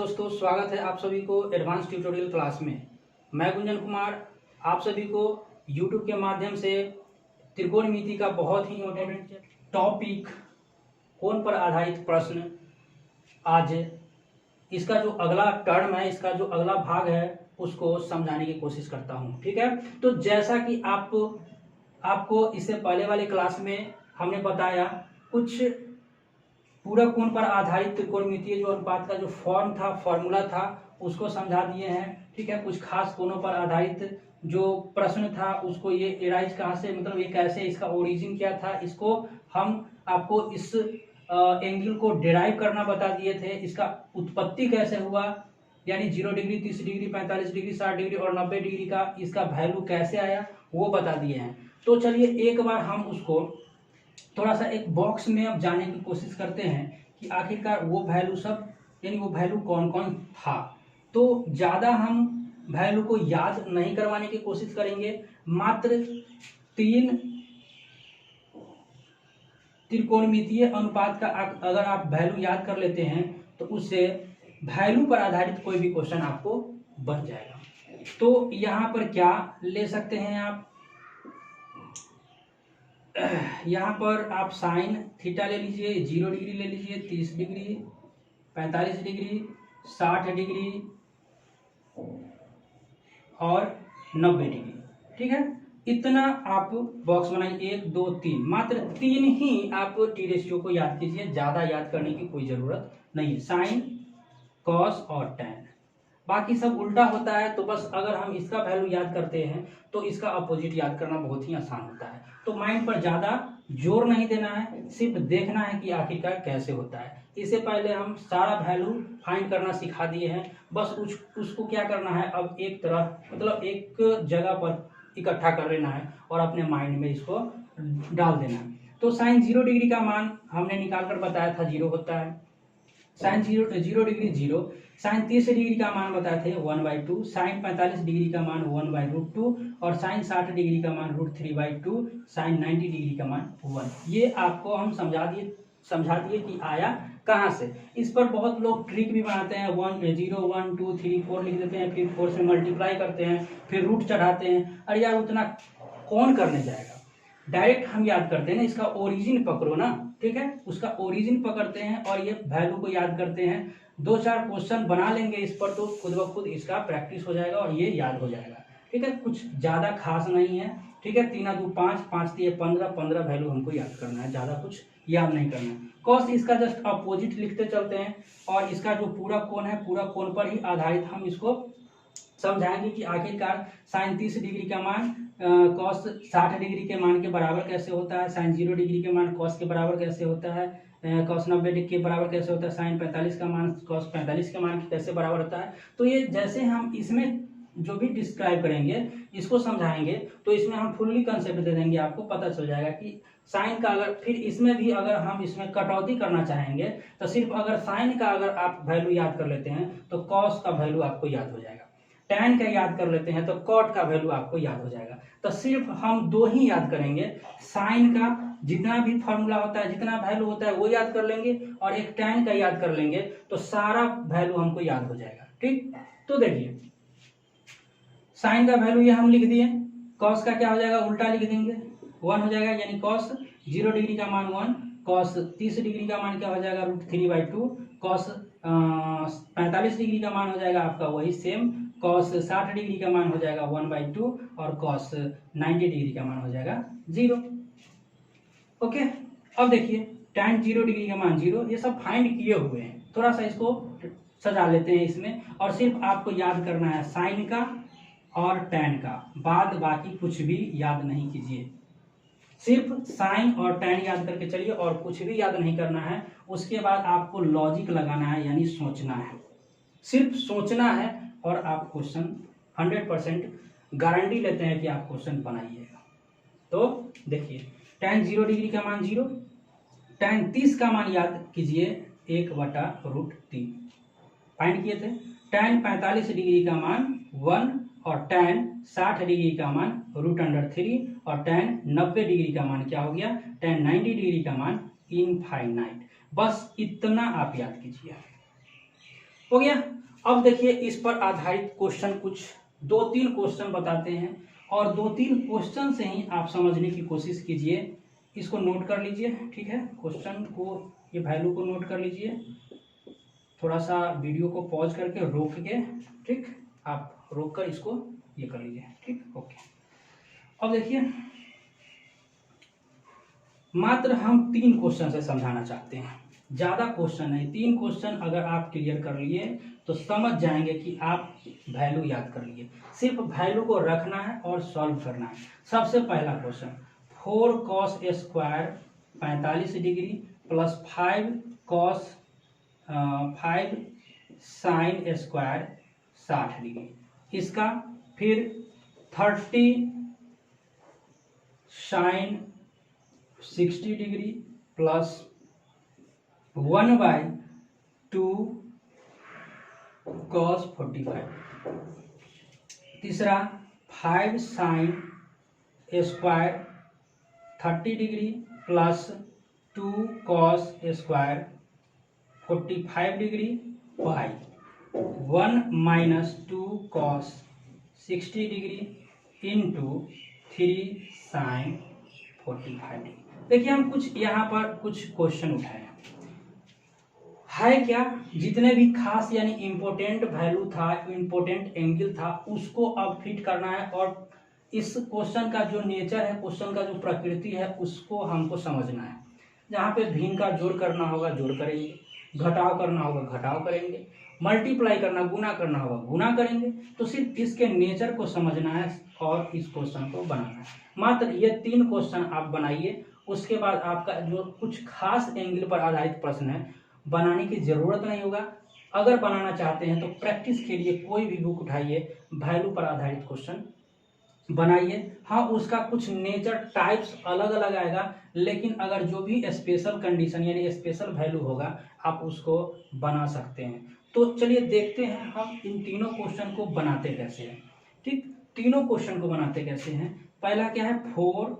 दोस्तों, स्वागत है आप सभी को एडवांस ट्यूटोरियल क्लास में। मैं गुंजन कुमार आप सभी को YouTube के माध्यम से त्रिकोणमिति का बहुत ही इम्पोर्टेंट टॉपिक कोण पर आधारित प्रश्न, आज इसका जो अगला टर्म है, इसका जो अगला भाग है उसको समझाने की कोशिश करता हूँ। ठीक है, तो जैसा कि आपको इससे पहले वाले क्लास में हमने बताया, कुछ पूरक कोण पर आधारित त्रिकोणमितीय जो अनुपात का जो फॉर्मूला था उसको समझा दिए हैं। ठीक है, कुछ खास कोणों पर आधारित जो प्रश्न था उसको ये एराइज कहाँ से, मतलब ये कैसे, इसका ओरिजिन क्या था, इसको हम आपको इस एंगल को डिराइव करना बता दिए थे। इसका उत्पत्ति कैसे हुआ, यानी 0 डिग्री, 30 डिग्री, 45 डिग्री, 60 डिग्री और 90 डिग्री का इसका वैल्यू कैसे आया वो बता दिए हैं। तो चलिए एक बार हम उसको थोड़ा सा एक बॉक्स में अब जाने की कोशिश करते हैं कि आखिरकार वो वैल्यू सब, यानी वो वैल्यू कौन कौन था। तो ज़्यादा हम वैल्यू को याद नहीं करवाने की कोशिश करेंगे, मात्र 3 त्रिकोणमितीय अनुपात का अगर आप वैल्यू याद कर लेते हैं तो उससे वैल्यू पर आधारित कोई भी क्वेश्चन आपको बन जाएगा। तो यहाँ पर क्या ले सकते हैं आप, यहाँ पर आप साइन थीटा ले लीजिए, 0 डिग्री ले लीजिए, 30 डिग्री, 45 डिग्री, 60 डिग्री और 90 डिग्री। ठीक है, इतना आप बॉक्स बनाइए, 1 2 3, मात्र 3 ही आप टी रेशियो को याद कीजिए, ज़्यादा याद करने की कोई ज़रूरत नहीं है। साइन, कॉस और टैन, बाकी सब उल्टा होता है। तो बस अगर हम इसका वैल्यू याद करते हैं तो इसका अपोजिट याद करना बहुत ही आसान होता है। तो माइंड पर ज़्यादा जोर नहीं देना है, सिर्फ देखना है कि आखिरकार कैसे होता है। इससे पहले हम सारा वैल्यू फाइंड करना सिखा दिए हैं, बस उसको क्या करना है, अब एक तरफ, मतलब एक जगह पर इकट्ठा कर लेना है और अपने माइंड में इसको डाल देना है। तो साइन 0 डिग्री का मान हमने निकाल कर बताया था 0 होता है। साइन 0 डिग्री 0, साइन 30 डिग्री का मान बताए थे 1/2, साइन 45 डिग्री का मान 1/√2 और साइन 60 डिग्री का मान √3/2, साइन 90 डिग्री का मान 1। ये आपको हम समझा दिए कि आया कहाँ से। इस पर बहुत लोग ट्रिक भी बनाते हैं, 1 0 1 2 3 4 लिख देते हैं, फिर 4 से मल्टीप्लाई करते हैं, फिर रूट चढ़ाते हैं। अरे यार, उतना कौन करने जाएगा, डायरेक्ट हम याद करते हैं ना, इसका ओरिजिन पकड़ो ना। ठीक है, उसका ओरिजिन पकड़ते हैं और ये वैल्यू को याद करते हैं। 2-4 क्वेश्चन बना लेंगे इस पर तो खुद ब खुद इसका प्रैक्टिस हो जाएगा और ये याद हो जाएगा। ठीक है, कुछ ज़्यादा खास नहीं है। ठीक है, 3 2 5, 5 3 15 वैल्यू हमको याद करना है, ज़्यादा कुछ याद नहीं करना है। कॉस इसका जस्ट अपोजिट लिखते चलते हैं और इसका जो पूरा कोण है, पूरा कोण पर ही आधारित हम इसको समझाएंगे कि आखिरकार साइन 30 डिग्री का मान कॉस 60 डिग्री के मान के बराबर कैसे होता है, साइन 0 डिग्री के मान कॉस के बराबर कैसे होता है, कॉस 90 डिग्री के बराबर कैसे होता है, साइन 45 का मान कॉस 45 के मान के कैसे बराबर होता है। तो ये जैसे हम इसमें जो भी डिस्क्राइब करेंगे, इसको समझाएंगे, तो इसमें हम फुल्ली कंसेप्ट दे देंगे, आपको पता चल जाएगा कि साइन का अगर, फिर इसमें भी अगर हम इसमें कटौती करना चाहेंगे तो सिर्फ अगर साइन का अगर आप वैल्यू याद कर लेते हैं तो कॉस का वैल्यू आपको याद हो जाएगा, टैन का याद कर लेते हैं तो कॉट का वैल्यू आपको याद हो जाएगा। तो सिर्फ हम 2 ही याद करेंगे, साइन का जितना भी फॉर्मूला होता है, जितना वैल्यू होता है वो याद कर लेंगे और एक टैन का याद कर लेंगे, तो सारा वैल्यू हमको याद हो जाएगा। ठीक, तो देखिए साइन का वैल्यू ये हम लिख दिए, कॉस का क्या हो जाएगा, उल्टा लिख देंगे, 1 हो जाएगा, यानी कॉस 0 डिग्री का मान 1, कॉस 30 डिग्री का मान क्या हो जाएगा, √3/2, कॉस 45 डिग्री का मान हो जाएगा आपका वही सेम, कॉस 60 डिग्री का मान हो जाएगा 1/2 और कॉस 90 डिग्री का मान हो जाएगा 0। ओके, अब देखिए tan 0 डिग्री का मान 0, ये सब फाइंड किए हुए हैं। थोड़ा सा इसको सजा लेते हैं इसमें, और सिर्फ आपको याद करना है साइन का और टैन का, बाद बाकी कुछ भी याद नहीं कीजिए, सिर्फ साइन और टैन याद करके चलिए और कुछ भी याद नहीं करना है। उसके बाद आपको लॉजिक लगाना है, यानी सोचना है, सिर्फ सोचना है और आप क्वेश्चन 100% गारंटी लेते हैं कि आप क्वेश्चन बनाइएगा। तो देखिए tan 0 डिग्री का मान 0, tan 30 का मान याद कीजिए 1/√3 फाइंड किए थे, tan 45 डिग्री का मान 1 और tan 60 डिग्री का मान √3 और tan 90 डिग्री का मान क्या हो गया, tan 90 डिग्री का मान इनफाइनाइट। बस इतना आप याद कीजिए। हो गया। अब देखिए इस पर आधारित क्वेश्चन, कुछ 2-3 क्वेश्चन बताते हैं और 2-3 क्वेश्चन से ही आप समझने की कोशिश कीजिए। इसको नोट कर लीजिए, ठीक है। क्वेश्चन को, ये वैल्यू को नोट कर लीजिए, थोड़ा सा वीडियो को पॉज करके रोक के, ठीक, आप रोक कर इसको ये कर लीजिए, ठीक, ओके। अब देखिए मात्र हम 3 क्वेश्चन से समझाना चाहते हैं, ज़्यादा क्वेश्चन नहीं। 3 क्वेश्चन अगर आप क्लियर कर लिए तो समझ जाएंगे कि आप वैल्यू याद कर लिए। सिर्फ वैल्यू को रखना है और सॉल्व करना है। सबसे पहला question, 4 cos square 45 degree plus 5 cos 5 sine square 60 degree, इसका फिर 30 साइन 60 डिग्री प्लस 1/2 cos 45। तीसरा 5 sine square 30 degree plus 2 cos square 45 degree by 1 - 2 cos 60 degree into 3 sine 45 degree. देखिए हम कुछ यहाँ पर कुछ क्वेश्चन उठाए है क्या, जितने भी खास यानी इम्पोर्टेंट वैल्यू था, इम्पोर्टेंट एंगल था, उसको अब फिट करना है और इस क्वेश्चन का जो नेचर है, क्वेश्चन का जो प्रकृति है, उसको हमको समझना है। जहाँ पे भिन्न का जोड़ करना होगा जोड़ करेंगे, घटाव करना होगा घटाव करेंगे, मल्टीप्लाई करना गुना करना होगा गुना करेंगे। तो सिर्फ इसके नेचर को समझना है और इस क्वेश्चन को बनाना है। मात्र ये 3 क्वेश्चन आप बनाइए, उसके बाद आपका जो कुछ खास एंगल पर आधारित प्रश्न है बनाने की जरूरत नहीं होगा। अगर बनाना चाहते हैं तो प्रैक्टिस के लिए कोई भी बुक उठाइए, वैल्यू पर आधारित क्वेश्चन बनाइए। हाँ, उसका कुछ नेचर टाइप्स अलग अलग आएगा, लेकिन अगर जो भी स्पेशल कंडीशन यानी स्पेशल वैल्यू होगा आप उसको बना सकते हैं। तो चलिए देखते हैं हम इन तीनों क्वेश्चन को बनाते कैसे हैं। ठीक, तीनों क्वेश्चन को बनाते कैसे हैं। पहला क्या है, 4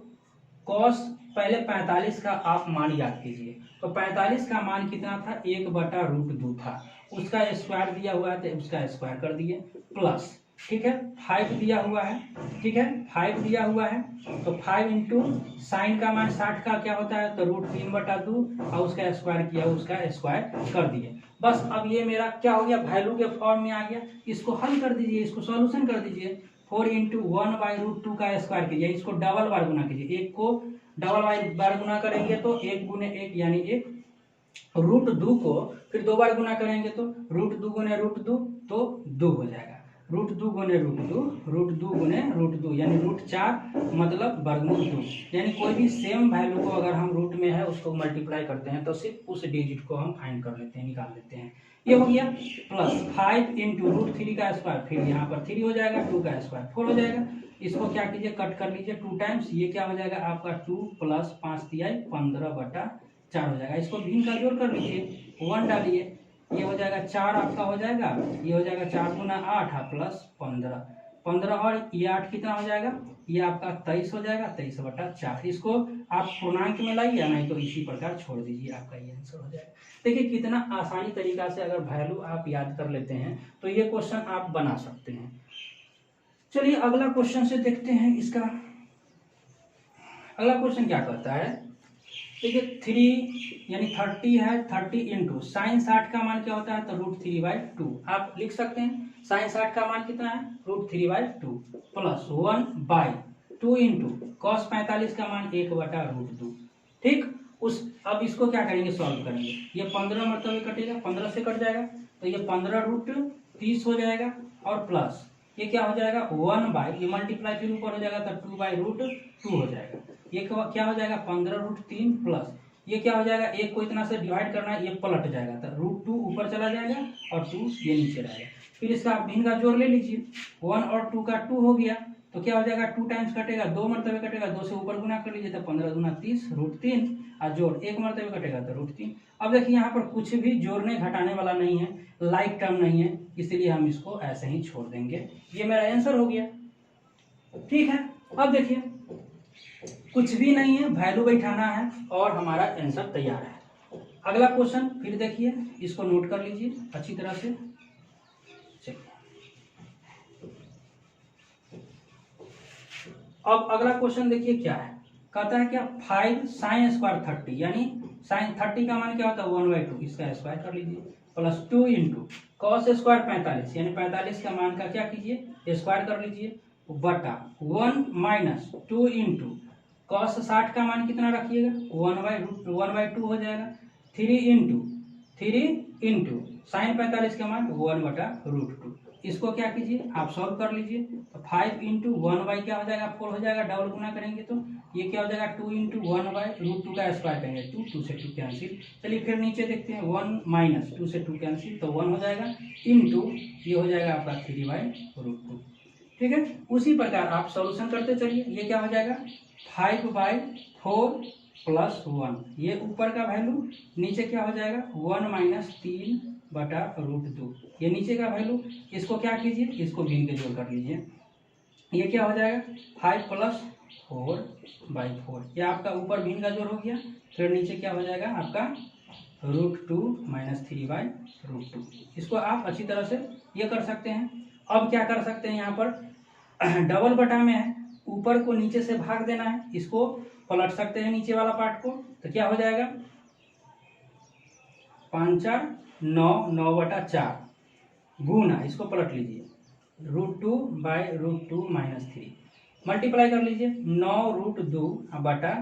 cos, पहले 45 का आप मान याद कीजिए। तो 45 का मान कितना था, 1/√2 था। उसका स्क्वायर दिया हुआ है तो उसका स्क्वायर कर दिए, प्लस, ठीक है, 5 दिया हुआ है, ठीक है, 5 दिया हुआ है तो 5 इंटू साइन का मान 60 का क्या होता है तो √3/2 और उसका स्क्वायर किया, उसका स्क्वायर कर दिए। बस अब ये मेरा क्या हो गया, वैल्यू के फॉर्म में आ गया। इसको हल कर दीजिए, इसको सॉल्यूशन कर दीजिए। 4 इंटू 1/√2 का स्क्वायर कीजिए, इसको डबल बार गुना कीजिए। एक को डबल बार गुना करेंगे तो 1 गुने 1 यानी 1, √2 को फिर 2 बार गुना करेंगे तो √2 गुने √2 तो 2 हो जाएगा। √2 गुने √2, √2 गुने √2 यानी √4 मतलब वर्गमूल 2। यानी कोई भी सेम वैल्यू को अगर हम रूट में है उसको मल्टीप्लाई करते हैं तो सिर्फ उस डिजिट को हम फाइंड कर लेते हैं, निकाल लेते हैं। ये हो गया, प्लस 5 इंटू √3 का स्क्वायर, फिर यहाँ पर 3 हो जाएगा, 2 का स्क्वायर 4 हो जाएगा। इसको क्या कीजिए, कट कर लीजिए 2 टाइम्स, ये क्या हो जाएगा आपका 2 प्लस 5 तिहाई 15/4 हो जाएगा। इसको भिन्न का जोड़ कर लीजिए, 1 डालिए, ये हो जाएगा 4 आपका हो जाएगा, ये हो जाएगा 4 गुना 8 प्लस 15 और ये 8 कितना हो जाएगा, ये आपका 23 हो जाएगा, 23/4। इसको आप पूर्णांक में लाइए, नहीं तो इसी प्रकार छोड़ दीजिए, आपका ये आंसर हो जाएगा। देखिए कितना आसानी तरीका से अगर वैल्यू आप याद कर लेते हैं तो ये क्वेश्चन आप बना सकते हैं। चलिए अगला क्वेश्चन से देखते हैं इसका। अगला क्वेश्चन क्या कहता है, देखिए 3 यानी 30 है, 30 इंटू साइन 60 का मान क्या होता है तो √3/2। आप लिख सकते हैं साइन 60 का मान कितना है √3/2 प्लस 1/2 इंटू कॉस 45 का मान 1/√2। ठीक, उस अब इसको क्या करेंगे, सॉल्व करेंगे। ये 15 मरतबे कटेगा, 15 से कट जाएगा तो ये 15√30 हो जाएगा और प्लस ये क्या हो जाएगा 1/, ये मल्टीप्लाई फिर ऊपर हो जाएगा तो 2/√2 हो जाएगा। ये क्या हो जाएगा 15√3 प्लस ये क्या हो जाएगा, एक को इतना से डिवाइड करना है, ये पलट जाएगा तो √2 ऊपर चला जाएगा और 2 ये नीचे रहेगा। फिर इसका आप भिन्न का जोड़ ले लीजिए, 1 और 2 का 2 हो गया तो क्या हो जाएगा 2 टाइम्स कटेगा, 2 मरतबे कटेगा, 2 से ऊपर गुना कर लीजिए तो 15 दूना 30 √3 और जोड़ 1 मरतबे कटेगा तो √3। अब देखिए यहाँ पर कुछ भी जोड़ने घटाने वाला नहीं है, लाइक टर्म नहीं है, इसलिए हम इसको ऐसे ही छोड़ देंगे। ये मेरा आंसर हो गया। ठीक है, अब देखिए कुछ भी नहीं है, वैल्यू बैठाना है और हमारा आंसर तैयार है। अगला क्वेश्चन फिर देखिए, इसको नोट कर लीजिए अच्छी तरह से। अब अगला क्वेश्चन देखिए क्या है, कहता है क्या 5 साइन स्क्वायर 30, यानी साइन 30 का मान क्या होता है 1/2, इसका स्क्वायर कर लीजिए, प्लस 2 इंटू कॉस स्क्वायर 45, यानी 45 का मान का क्या कीजिए स्क्वायर कर लीजिए, बटा 1 माइनस 2 इंटू कॉस 60 का मान कितना रखिएगा 1/2 हो जाएगा, 3 इंटू साइन 45 का मान 1/√2, इसको क्या कीजिए आप सॉल्व कर लीजिए। तो 5 इंटू 1 क्या हो जाएगा 4 हो जाएगा, डबल गुना करेंगे तो ये क्या हो जाएगा 2 इंटू 1/√2 का स्क्वायर करेंगे, 2 से 2 कैंसिल। चलिए फिर नीचे देखते हैं, 1 माइनस 2 से 2 कैंसिल, तो 1 हो जाएगा, इंटू ये हो जाएगा आपका 3/√2। ठीक है, उसी प्रकार आप सॉल्यूशन करते चलिए, ये क्या हो जाएगा 5/4 प्लस 1, ये ऊपर का वैल्यू, नीचे क्या हो जाएगा 1 माइनस 3/√2, ये नीचे का वैल्यू, इसको क्या कीजिए इसको भिन्न के जोड़ कर लीजिए, ये क्या हो जाएगा 5 प्लस 4/4, ये आपका ऊपर भिन्न का जोड़ हो गया, फिर नीचे क्या हो जाएगा आपका √2 माइनस 3/√2। इसको आप अच्छी तरह से ये कर सकते हैं। अब क्या कर सकते हैं, यहाँ पर डबल बटा में है, ऊपर को नीचे से भाग देना है, इसको पलट सकते हैं नीचे वाला पार्ट को, तो क्या हो जाएगा 5 4 9, 9/4 गुना, इसको पलट लीजिए √2/√2 माइनस 3, मल्टीप्लाई कर लीजिए 9√2 बटा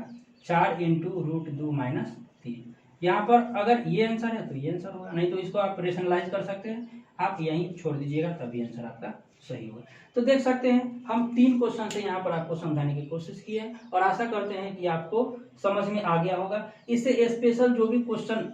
4 इंटू √2 माइनस 3। यहाँ पर अगर ये आंसर है तो ये आंसर होगा, नहीं तो इसको आप रेशनलाइज कर सकते हैं, आप यहीं छोड़ दीजिएगा तभी आंसर आपका सही होगा। तो देख सकते हैं हम 3 क्वेश्चन से यहाँ पर आपको समझाने की कोशिश की है, और आशा करते हैं कि आपको समझ में आ गया होगा। इससे स्पेशल जो भी क्वेश्चन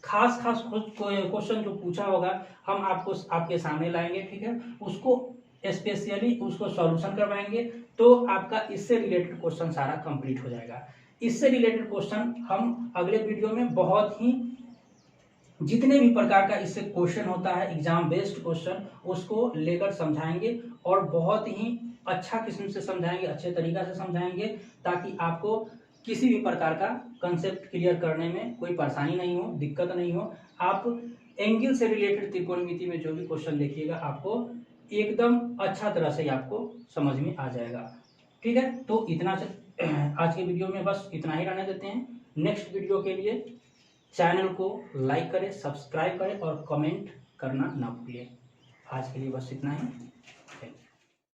खास क्वेश्चन जो पूछा होगा हम आपको आपके सामने लाएंगे, ठीक है, उसको स्पेशली उसको सॉल्यूशन करवाएंगे, तो आपका इससे रिलेटेड क्वेश्चन सारा कंप्लीट हो जाएगा। इससे रिलेटेड क्वेश्चन हम अगले वीडियो में बहुत ही, जितने भी प्रकार का इससे क्वेश्चन होता है एग्जाम बेस्ड क्वेश्चन, उसको लेकर समझाएंगे, और बहुत ही अच्छा किस्म से समझाएंगे, अच्छे तरीका से समझाएंगे, ताकि आपको किसी भी प्रकार का कंसेप्ट क्लियर करने में कोई परेशानी नहीं हो, दिक्कत नहीं हो। आप एंगल से रिलेटेड त्रिकोणमिति में जो भी क्वेश्चन देखिएगा आपको एकदम अच्छा तरह से आपको समझ में आ जाएगा। ठीक है, तो इतना से आज के वीडियो में बस इतना ही रहने देते हैं। नेक्स्ट वीडियो के लिए चैनल को लाइक करें, सब्सक्राइब करें और कमेंट करना ना भूलें। आज के लिए बस इतना ही।